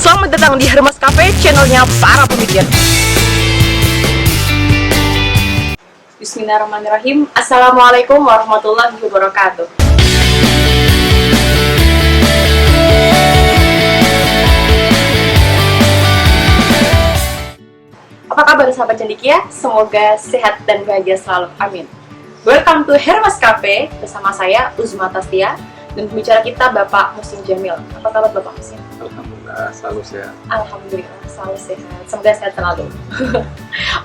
Selamat datang di Hermes Cafe, channelnya para pemikir. Bismillahirrahmanirrahim. Assalamualaikum warahmatullahi wabarakatuh. Apa kabar sahabat cendekia? Semoga sehat dan bahagia selalu. Amin. Welcome to Hermes Cafe bersama saya Uzma Tastia dan pembicara kita Bapak Muhsin Jamil. Apa kabar Bapak Muhsin? Alhamdulillah, selalu sehat. Alhamdulillah, selalu sehat. Semoga sehat selalu.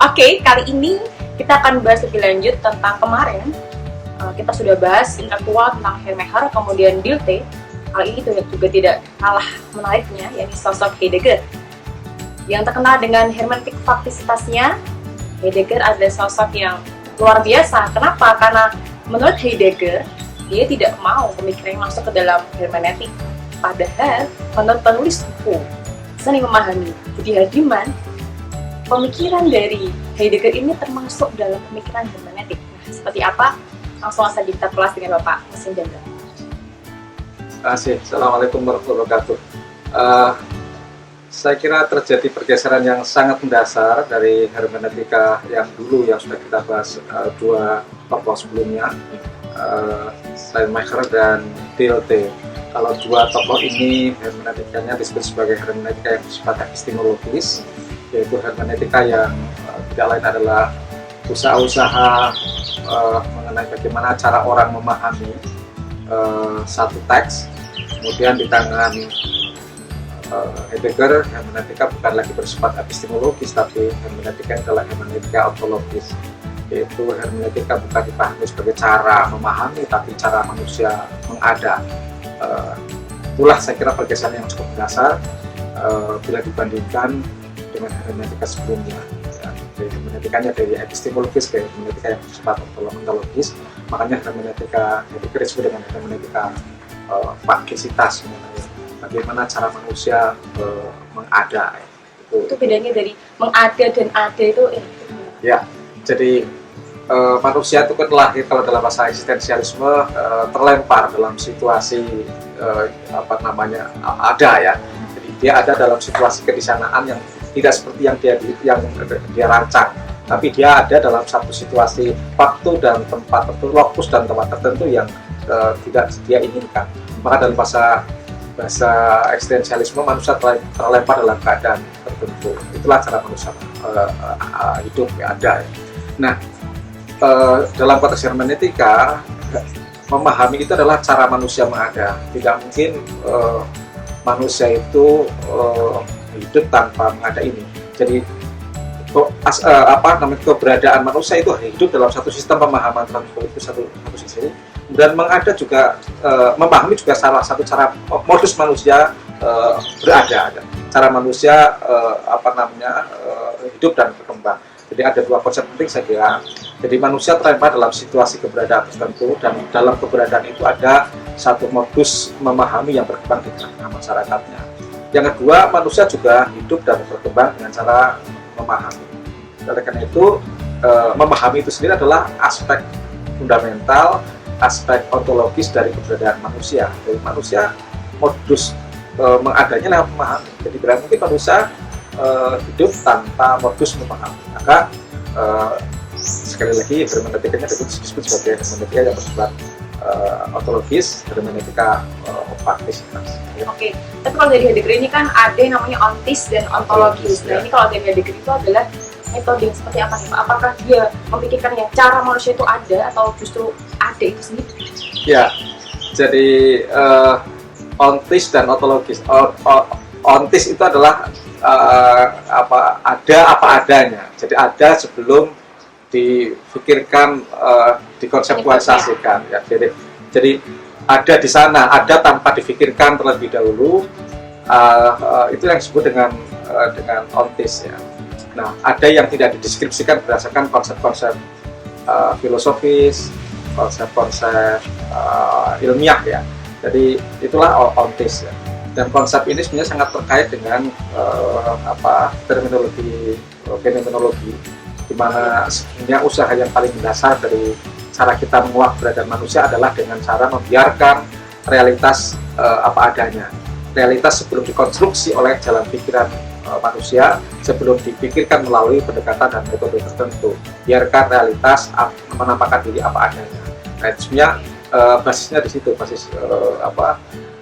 Oke, kali ini kita akan bahas lebih lanjut tentang kemarin. Kita sudah bahas intelektual tentang Heidegger, kemudian Dilthey. Kali ini juga tidak kalah menariknya, yakni sosok Heidegger. Yang terkenal dengan hermeneutik faktisitasnya, Heidegger adalah sosok yang luar biasa. Kenapa? Karena menurut Heidegger, dia tidak mau pemikirannya masuk ke dalam hermeneutik. Padahal, menurut penulis buku Seni Memahami Budi Hardiman, pemikiran dari Heidegger ini termasuk dalam pemikiran hermeneutik. Nah, seperti apa? Langsung saja kita kelas dengan Bapak Muhsin Jamil. Terima kasih. Assalamualaikum warahmatullahi wabarakatuh. Saya kira terjadi pergeseran yang sangat mendasar dari hermeneutika yang dulu yang sudah kita bahas dua tokoh sebelumnya, Schleiermacher dan Dilthey. Kalau dua tokoh ini hermeneutikanya disebut sebagai hermeneutika yang bersifat epistemologis, yaitu hermeneutika yang tidak lain adalah usaha-usaha mengenai bagaimana cara orang memahami satu teks. Kemudian di tangan Heidegger, hermeneutika bukan lagi bersifat epistemologis, tapi hermeneutika adalah hermeneutika ontologis, yaitu hermeneutika bukan dipahami sebagai cara memahami, tapi cara manusia mengada. Itulah saya kira pergeseran yang cukup dasar bila dibandingkan dengan hermeneutika sebelumnya. Dari hermeneutikanya dari epistemologis ke hermeneutika yang bersifat ontologis, makanya hermeneutika Heidegger disebut dengan hermeneutika faktisitas, mengenai bagaimana cara manusia mengada. Itu bedanya dari mengada dan ada itu ya, jadi manusia itu kan lahir, kalau dalam bahasa eksistensialisme, terlempar dalam situasi ada ya. Jadi dia ada dalam situasi kedisanaan yang tidak seperti yang dia rancang, tapi dia ada dalam satu situasi waktu dan tempat tertentu, lokus dan tempat tertentu yang tidak dia inginkan. Maka dalam bahasa eksistensialisme, manusia terlempar dalam keadaan tertentu. Itulah cara manusia hidup ya, ada ya. Nah, dalam konteks hermeneutika, memahami itu adalah cara manusia mengada. Tidak mungkin manusia itu hidup tanpa mengada ini. Jadi keberadaan manusia itu hidup dalam satu sistem pemahaman tertentu, itu satu sisi. Dan mengada juga, memahami juga salah satu cara modus manusia berada. Cara manusia hidup dan berkembang. Jadi ada dua konsep penting saya kira. Jadi manusia terlempar dalam situasi keberadaan tertentu, dan dalam keberadaan itu ada satu modus memahami yang berkembang di tengah masyarakatnya. Yang kedua, manusia juga hidup dan berkembang dengan cara memahami. Oleh karena itu, memahami itu sendiri adalah aspek fundamental, aspek ontologis dari keberadaan manusia. Jadi manusia modus mengadanya lewat memahami. Jadi tidak mungkin manusia hidup tanpa modus memahami. Maka sekali lagi hermeneutikanya disebut sebagai hermeneutika yang bersifat ontologis, hermeneutika faktisitas. Oke, tapi kalau dari Heidegger ini kan ada yang namanya ontis dan ontologis. Nah, ini kalau dari Heidegger itu adalah metode yang seperti apa nih Pak? Apakah dia memikirkan yang cara manusia itu ada atau justru ada itu sendiri? Ya, jadi ontis dan ontologis. Ontis itu adalah ada apa adanya. Jadi ada sebelum dipikirkan, dikonseptualisasikan. Ya, jadi ada di sana, ada tanpa dipikirkan terlebih dahulu. Itu yang disebut dengan ontis ya. Nah, ada yang tidak dideskripsikan berdasarkan konsep-konsep filosofis, konsep-konsep ilmiah ya. Jadi itulah ontis ya. Dan konsep ini sebenarnya sangat terkait dengan terminologi fenomenologi, di mana sebenarnya usaha yang paling mendasar dari cara kita menguak keberadaan manusia adalah dengan cara membiarkan realitas apa adanya. realitas sebelum dikonstruksi oleh jalan pikiran manusia, sebelum dipikirkan melalui pendekatan dan metode tertentu. Biarkan realitas menampakkan diri apa adanya. Nah, itu sebenarnya basisnya di situ, basis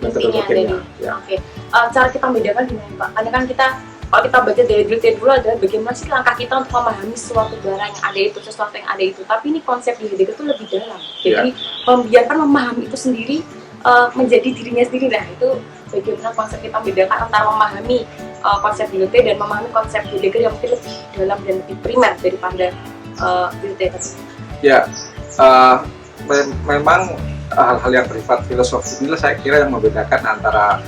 metodologinya. Ya. Oke. Cara kita membedakan gimana Pak? Karena kan kita, kalau kita baca dari detail dulu adalah bagaimana sih langkah kita untuk memahami suatu barang yang ada itu, sesuatu yang ada itu. Tapi ini konsep di Heidegger itu lebih dalam. Jadi membiarkan memahami itu sendiri menjadi dirinya sendiri. Nah, itu bagaimana konsep kita membedakan antara memahami konsep Dilthey dan memahami konsep Heidegger yang mungkin lebih dalam dan lebih primer daripada Dilthey tadi. Ya, memang hal-hal yang bersifat filosofi inilah saya kira yang membedakan antara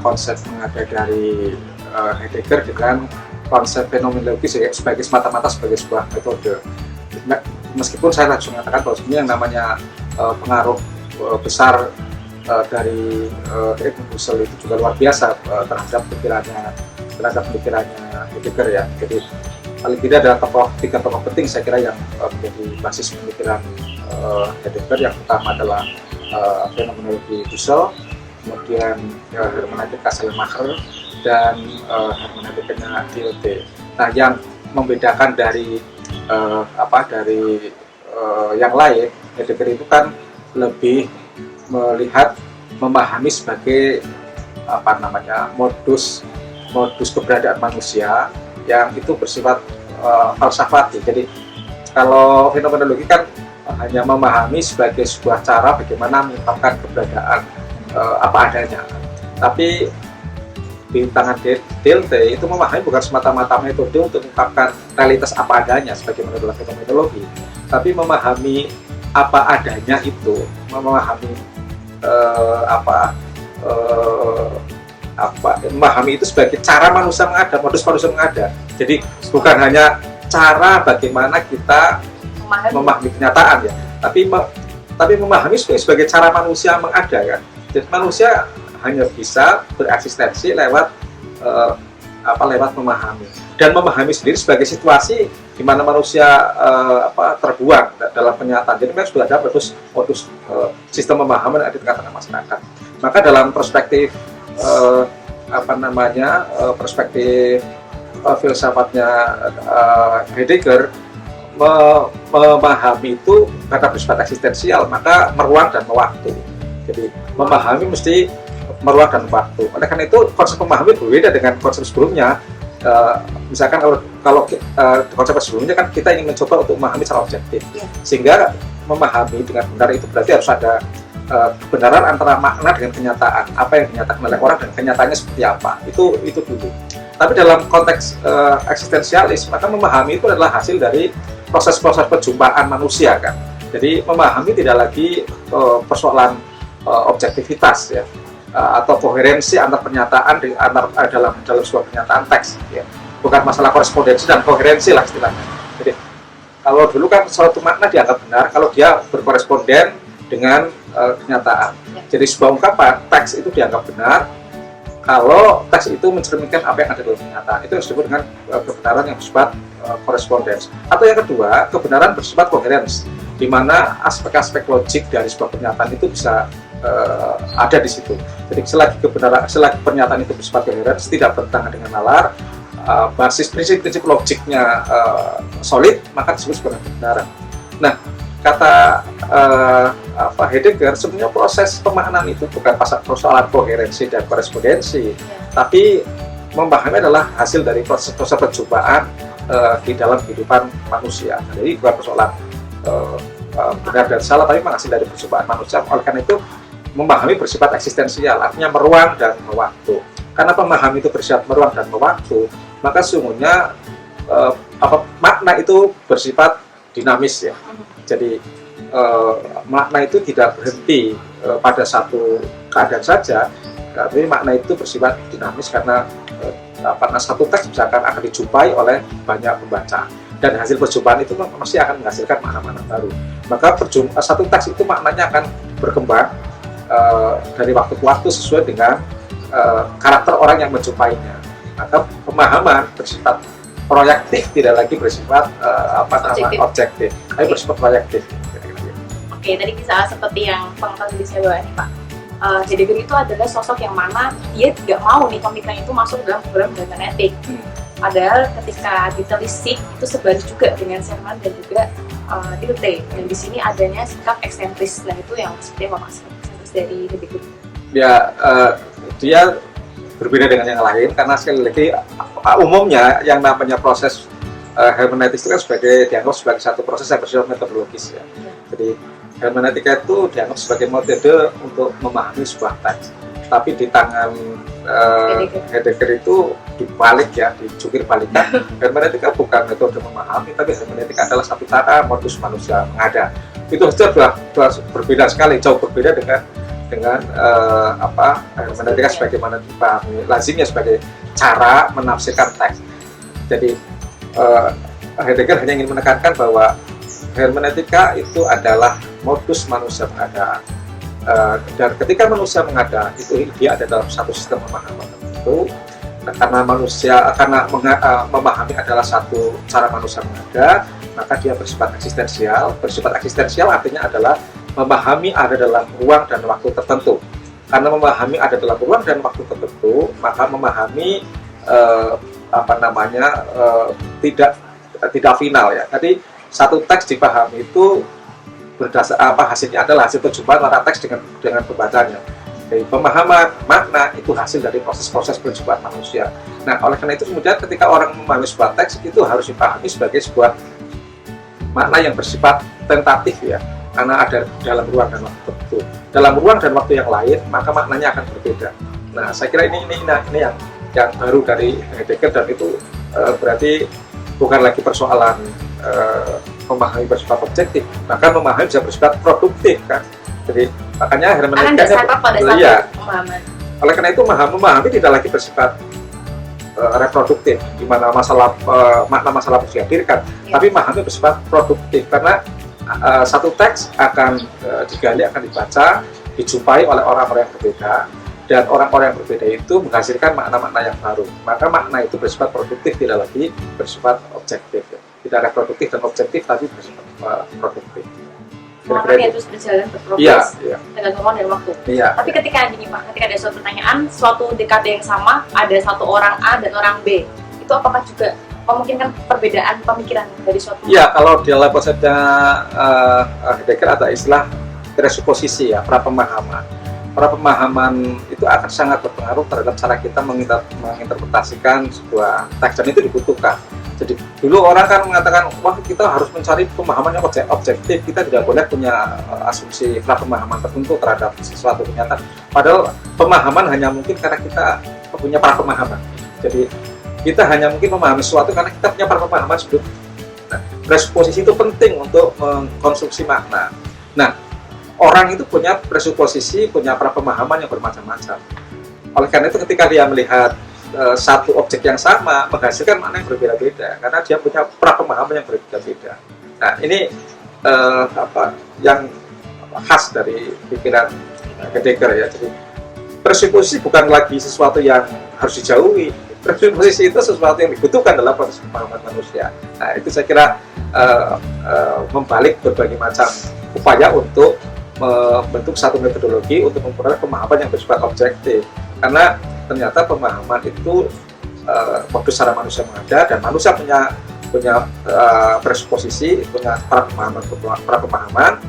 konsep mengada dari Heidegger dengan konsep fenomenologi sebagai semata-mata sebagai sebuah metode. Meskipun saya langsung mengatakan bahwa sebenarnya yang namanya pengaruh besar dari Edmund Husserl itu juga luar biasa terhadap pemikirannya Heidegger ya. Jadi paling tidak ada tiga tokoh penting saya kira yang menjadi basis pemikiran Heidegger. Yang pertama adalah fenomenologi Husserl, kemudian hermeneutika Schleiermacher, dan hermeneutikanya Dilthey. Nah, yang membedakan dari yang lain, Heidegger itu kan lebih melihat, memahami sebagai modus keberadaan manusia yang itu bersifat falsafati. Jadi kalau fenomenologi kan hanya memahami sebagai sebuah cara bagaimana mengungkapkan keberadaan apa adanya. Tapi di tangan Dilthey itu memahami bukan semata-mata metode untuk mengungkapkan realitas apa adanya sebagaimana dalam fenomenologi, tapi memahami apa adanya itu, memahami memahami itu sebagai cara manusia mengada, modus manusia mengada. Jadi bukan hanya cara bagaimana kita memahami kenyataan ya, tapi memahami sebagai cara manusia mengada kan. Jadi manusia hanya bisa bereksistensi lewat memahami, dan memahami sendiri sebagai situasi di mana manusia terbuang dalam kenyataan. Jadi memang sudah ada modus sistem pemahaman yang ada di tengah-tengah masyarakat. Maka dalam perspektif perspektif filsafatnya Heidegger, memahami itu karena bersifat eksistensial, maka meruang dan mewaktu. Jadi memahami mesti meruang dan waktu. Oleh karena itu konsep memahami berbeda dengan konsep sebelumnya. Misalkan kalau konsep sebelumnya kan kita ingin mencoba untuk memahami secara objektif, sehingga memahami dengan benar itu berarti harus ada kebenaran antara makna dengan kenyataan, apa yang dinyatakan oleh orang dan kenyataannya seperti apa, itu dulu. Tapi dalam konteks eksistensialis, maka memahami itu adalah hasil dari proses-proses perjumpaan manusia kan. Jadi memahami tidak lagi persoalan objektivitas ya, atau koherensi antar pernyataan dalam sebuah pernyataan teks ya. Bukan masalah korespondensi dan koherensi lah istilahnya. Jadi kalau dulu kan suatu makna dianggap benar kalau dia berkoresponden dengan kenyataan. Jadi sebuah ungkapan teks itu dianggap benar kalau teks itu mencerminkan apa yang ada dalam kenyataan. Itu yang disebut dengan kebenaran yang bersifat korespondens. Atau yang kedua, kebenaran bersifat koherens, di mana aspek-aspek logik dari sebuah pernyataan itu bisa ada di situ. Jadi selagi pernyataan itu bersifat koherens, tidak bertentangan dengan nalar, basis prinsip-prinsip logiknya solid, maka disebut sebagai kebenaran. Nah, kata Heidegger, sebenarnya proses pemaknaan itu bukan persoalan koherensi dan korespondensi, tapi memahami adalah hasil dari proses-proses perjumpaan di dalam kehidupan manusia. Jadi bukan persoalan benar dan salah, tapi hasil dari perjumpaan manusia. Oleh karena itu memahami bersifat eksistensial, artinya meruang dan mewaktu. Karena pemahami itu bersifat meruang dan mewaktu, maka sesungguhnya makna itu bersifat dinamis ya. Jadi makna itu tidak berhenti pada satu keadaan saja, tapi makna itu bersifat dinamis karena satu teks misalkan akan dijumpai oleh banyak pembaca, dan hasil perjumpaan itu pasti akan menghasilkan makna-makna baru. Maka satu teks itu maknanya akan berkembang dari waktu ke waktu sesuai dengan karakter orang yang menjumpainya. Maka pemahaman bersifat proyektif, tidak lagi bersifat objektif, tapi bersifat proyektif. Oke, tadi bisa seperti yang pengetahuan saya bawa nih Pak. Heidegger itu adalah sosok yang mana dia tidak mau nih pemikiran itu masuk dalam program hermeneutik. Padahal ketika ditelisik itu sebalik juga dengan Sherman dan juga Dilthey. Dan di sini adanya sikap eksentris. Nah itu yang seperti apa Mas? Eksentris dari Heidegger. Ya, dia berbeda dengan yang lain karena sekali lagi umumnya yang namanya proses hermeneutik itu kan dianggap sebagai satu proses yang bersifat metodologis ya. Jadi hermeneutika itu dianggap sebagai metode untuk memahami sebuah teks. Tapi di tangan Heidegger itu dibalik ya, dicukir balikan. Hermeneutika bukan metode memahami, tapi hermeneutika adalah satu cara modus manusia mengada. Itu sudah berbeda sekali, jauh berbeda dengan hermeneutika sebagaimana dipahami lazimnya sebagai cara menafsirkan teks. Jadi Heidegger hanya ingin menekankan bahwa hermeneutika itu adalah modus manusia mengada, dan ketika manusia mengada itu dia ada dalam satu sistem pemahaman tertentu. Karena memahami adalah satu cara manusia mengada, maka dia bersifat eksistensial. Bersifat eksistensial artinya adalah memahami ada dalam ruang dan waktu tertentu. Karena memahami ada dalam ruang dan waktu tertentu, maka memahami tidak final ya. Jadi satu teks dipahami itu berdasar hasilnya adalah hasil perjumpaan antara teks dengan pembacanya. Jadi pemahaman makna itu hasil dari proses-proses perjumpaan manusia. Nah, oleh karena itu kemudian ketika orang memahami sebuah teks itu harus dipahami sebagai sebuah makna yang bersifat tentatif ya, karena ada dalam ruang dan waktu tertentu. Dalam ruang dan waktu yang lain maka maknanya akan berbeda. Nah, saya kira ini yang baru dari Heidegger, dan itu berarti bukan lagi persoalan memahami bersifat objektif, bahkan memahami bisa bersifat produktif kan. Jadi makanya hermeneutika pemahaman. Oleh karena itu memahami tidak lagi bersifat reproduktif, di mana makna masalah harus dihadirkan, tapi memahami bersifat produktif karena satu teks akan digali, akan dibaca, dijumpai oleh orang-orang yang berbeda, dan orang-orang yang berbeda itu menghasilkan makna-makna yang baru. Maka makna itu bersifat produktif, tidak lagi bersifat objektif. Tidak reproduktif dan objektif, tapi bersifat produktif. Makanya terus berjalan berprogres dengan ruang dan waktu. Iya. Tapi ketika gini Pak, ketika ada suatu pertanyaan, suatu dekade yang sama, ada satu orang A dan orang B, itu apakah juga memungkinkan perbedaan pemikiran dari suatu? Iya, kalau di dalam konsepnya Heidegger ada istilah presuposisi ya, prapemahaman. Prapemahaman itu akan sangat berpengaruh terhadap cara kita menginterpretasikan sebuah teks, dan itu dibutuhkan. Jadi dulu orang kan mengatakan, wah kita harus mencari pemahaman yang objektif, kita tidak boleh punya asumsi prapemahaman tertentu terhadap sesuatu kenyataan. Padahal pemahaman hanya mungkin karena kita punya prapemahaman. Jadi kita hanya mungkin memahami sesuatu karena kita punya prapemahaman sebelum. Nah, presuposisi itu penting untuk mengkonstruksi makna. Nah, orang itu punya presuposisi, punya prapemahaman yang bermacam-macam. Oleh karena itu ketika dia melihat satu objek yang sama menghasilkan makna yang berbeda-beda karena dia punya prapemahaman yang berbeda-beda. Nah, ini yang khas dari pikiran Heidegger ya. Jadi presuposisi bukan lagi sesuatu yang harus dijauhi. Presuposisi itu sesuatu yang dibutuhkan dalam proses pemahaman manusia. Nah, itu saya kira membalik berbagai macam upaya untuk membentuk satu metodologi untuk memperoleh pemahaman yang bersifat objektif. Karena ternyata pemahaman itu modus cara manusia mengada, dan manusia punya presuposisi, punya prapemahaman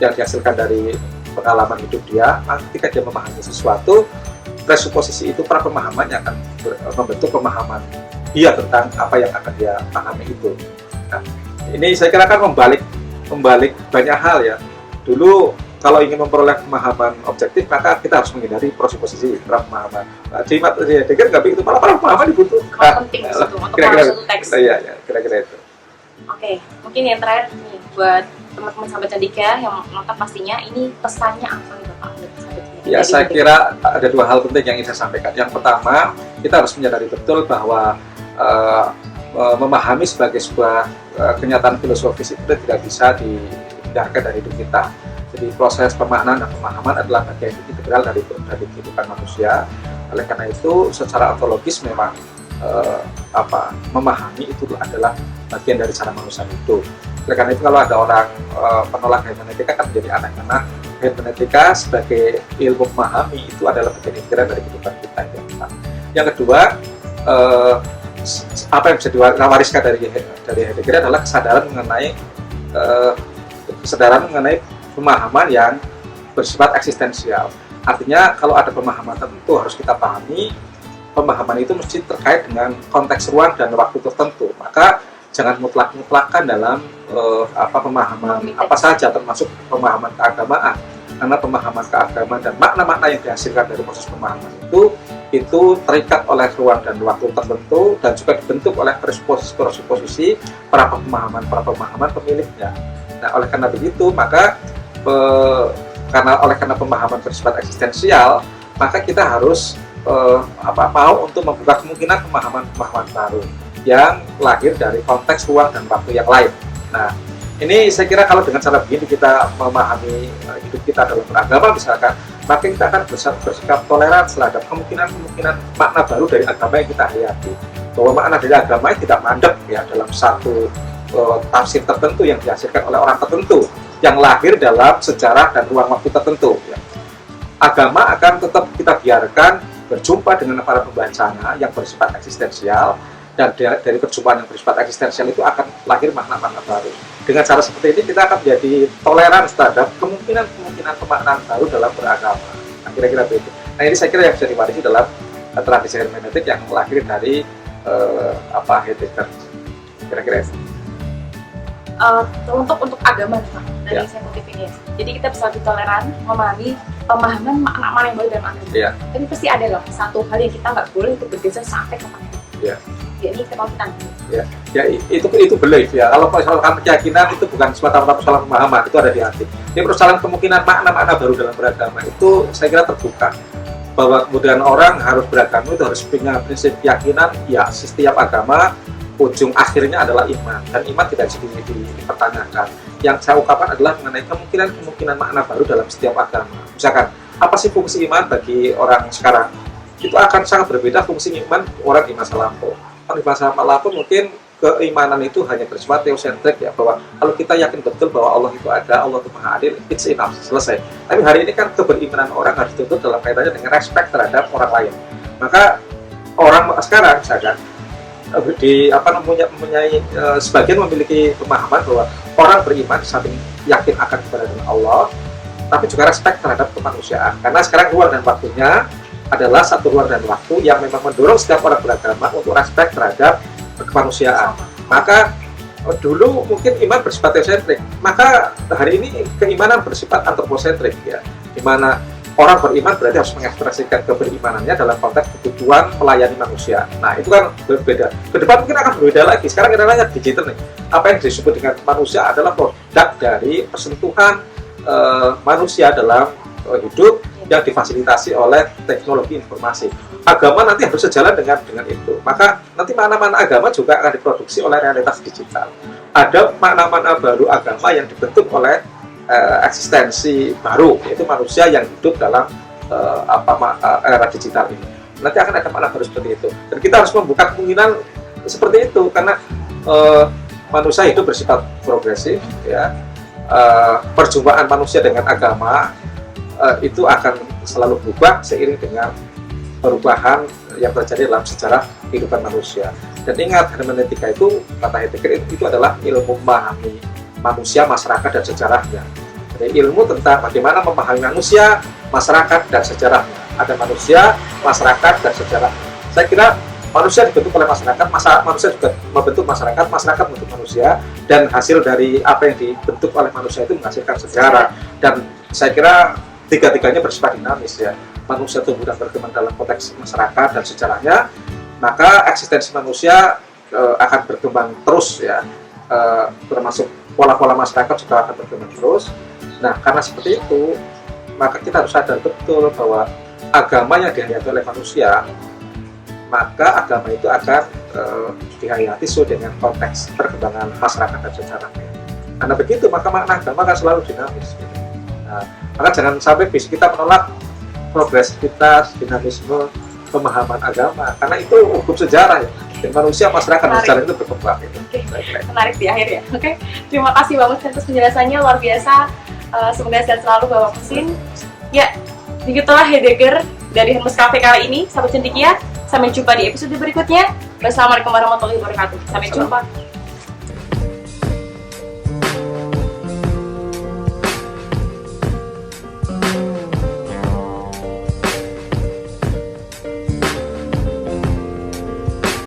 yang dihasilkan dari pengalaman hidup dia. Ketika dia memahami sesuatu, presuposisi itu prapemahaman yang akan membentuk pemahaman dia tentang apa yang akan dia pahami itu. Nah, ini saya kira kan membalik banyak hal ya. Dulu kalau ingin memperoleh pemahaman objektif, maka kita harus menghindari presuposisi prapemahaman. Nah, di Heidegger nggak begitu, malah pemahaman dibutuhkan. Penting di situ untuk suatu teks. Iya, kira-kira itu. Oke, mungkin yang terakhir nih buat teman-teman sahabat Candika yang nonton, pastinya ini pesannya apa nih Bapak? Ya, saya kira ada dua hal penting yang ingin saya sampaikan. Yang pertama, kita harus menyadari betul bahwa memahami sebagai sebuah kenyataan filosofis itu tidak bisa dihindarkan dari hidup kita. Jadi proses pemahaman dan pemahaman adalah bagian integral dari kehidupan manusia. Oleh karena itu, secara ontologis memang memahami itu adalah bagian dari cara manusia hidup. Oleh karena itu, kalau ada orang penolak hermeneutika kan menjadi aneh, karena hermeneutika sebagai ilmu memahami itu adalah bagian integral dari kehidupan kita. Yang kedua, apa yang bisa diwariskan dari Heidegger adalah kesadaran mengenai pemahaman yang bersifat eksistensial. Artinya kalau ada pemahaman tertentu harus kita pahami, pemahaman itu mesti terkait dengan konteks ruang dan waktu tertentu. Maka jangan mutlak-mutlakan dalam pemahaman apa saja, termasuk pemahaman keagamaan. Karena pemahaman keagamaan dan makna-makna yang dihasilkan dari proses pemahaman itu terikat oleh ruang dan waktu tertentu dan juga dibentuk oleh presupposisi para pemahaman pemiliknya. Nah, oleh karena begitu, maka karena pemahaman bersifat eksistensial, maka kita harus mau untuk membuka kemungkinan pemahaman baru yang lahir dari konteks ruang dan waktu yang lain. Nah, ini saya kira kalau dengan cara begini kita memahami hidup kita dalam beragama misalkan, maka kita akan bersikap toleran terhadap kemungkinan makna baru dari agama yang kita hayati. Bahwa makna dari agama tidak mandek ya dalam satu tafsir tertentu yang dihasilkan oleh orang tertentu yang lahir dalam sejarah dan ruang waktu tertentu. Ya. Agama akan tetap kita biarkan berjumpa dengan para pembacanya yang bersifat eksistensial, dan dari perjumpaan yang bersifat eksistensial itu akan lahir makna-makna baru. Dengan cara seperti ini kita akan menjadi toleran terhadap kemungkinan pemaknaan baru dalam beragama. Nah, kira-kira begitu. Nah, ini saya kira yang bisa diwarisi dalam tradisi hermeneutik yang lahir dari Heidegger. Kira-kira itu. Untuk agama nih Pak, dari saya motif ini. Jadi kita bisa lebih toleran memahami pemahaman makna-makna yang baru dalam agama. Tapi pasti ada loh satu hal yang kita nggak boleh itu bergeser sampai ke mana. Ya ini kemauan. Ya itu belief ya. Kalau persoalan keyakinan itu bukan semata-mata persoalan pemahaman, itu ada di hati. Ini persoalan kemungkinan makna-makna baru dalam beragama itu saya kira terbuka. Bahwa kemudian orang harus beragama itu harus punya prinsip keyakinan. Ya, setiap agama ujung akhirnya adalah iman, dan iman tidak bisa dipertanyakan. Yang saya ungkapkan adalah mengenai kemungkinan makna baru dalam setiap agama. Misalkan, apa sih fungsi iman bagi orang sekarang? Itu akan sangat berbeda fungsi iman orang di masa lampau. Di masa lampau mungkin keimanan itu hanya bersifat teosentrik ya, bahwa kalau kita yakin betul bahwa Allah itu ada, Allah itu Maha Adil, it's enough, selesai. Tapi hari ini kan keberimanan orang harus dituntut dalam kaitannya dengan respect terhadap orang lain. Maka orang sekarang misalkan sebagian memiliki pemahaman bahwa orang beriman samping yakin akan kepada Allah, tapi juga respect terhadap kemanusiaan. Karena sekarang ruang dan waktunya adalah satu ruang dan waktu yang memang mendorong setiap orang beragama untuk respect terhadap kemanusiaan. Maka dulu mungkin iman bersifat teosentrik, maka hari ini keimanan bersifat antroposentrik ya, di mana orang beriman berarti harus mengekspresikan keberimanannya dalam konteks kebutuhan melayani manusia. Nah, itu kan berbeda. Ke depan mungkin akan berbeda lagi. Sekarang kita nanya digital nih. Apa yang disebut dengan manusia adalah produk dari persentuhan manusia dalam hidup yang difasilitasi oleh teknologi informasi. Agama nanti harus sejalan dengan itu. Maka nanti makna-makna agama juga akan diproduksi oleh realitas digital. Ada makna-makna baru agama yang dibentuk oleh eksistensi baru, yaitu manusia yang hidup dalam era digital ini. Nanti akan ada makna baru seperti itu. Dan kita harus membuka kemungkinan seperti itu karena manusia hidup bersifat progresif, ya. Perjumpaan manusia dengan agama itu akan selalu berubah seiring dengan perubahan yang terjadi dalam sejarah kehidupan manusia. Dan ingat, hermeneutika itu, kata Heidegger, itu adalah ilmu memahami manusia, masyarakat, dan sejarahnya. Jadi ilmu tentang bagaimana memahami manusia, masyarakat, dan sejarahnya. Ada manusia, masyarakat, dan sejarahnya. Saya kira manusia dibentuk oleh masyarakat, manusia juga membentuk masyarakat, masyarakat membentuk manusia, dan hasil dari apa yang dibentuk oleh manusia itu menghasilkan sejarah. Dan saya kira tiga-tiganya bersifat dinamis ya. Manusia tumbuh dan berkembang dalam konteks masyarakat dan sejarahnya, maka eksistensi manusia akan berkembang terus ya, termasuk pola-pola masyarakat juga akan berkembang terus. Nah, karena seperti itu, maka kita harus sadar betul bahwa agama yang dihayati oleh manusia, maka agama itu akan dihayati sesuai dengan konteks perkembangan masyarakat dan sejarahnya. Karena begitu, maka makna agama akan selalu dinamis. Nah, maka jangan sampai kita menolak progresivitas, dinamisme, pemahaman agama, karena itu hukum sejarah ya. Dan manusia, masyarakat, dan sejarah itu berkembang. Gitu. Menarik di akhir ya. Terima kasih banget atas penjelasannya, luar biasa. Semoga sehat selalu Bapak Musin. Ya, begitulah Heidegger dari Hermes Cafe kali ini, sahabat cendekia. Sampai jumpa di episode berikutnya. Wassalamualaikum warahmatullahi wabarakatuh. Sampai jumpa.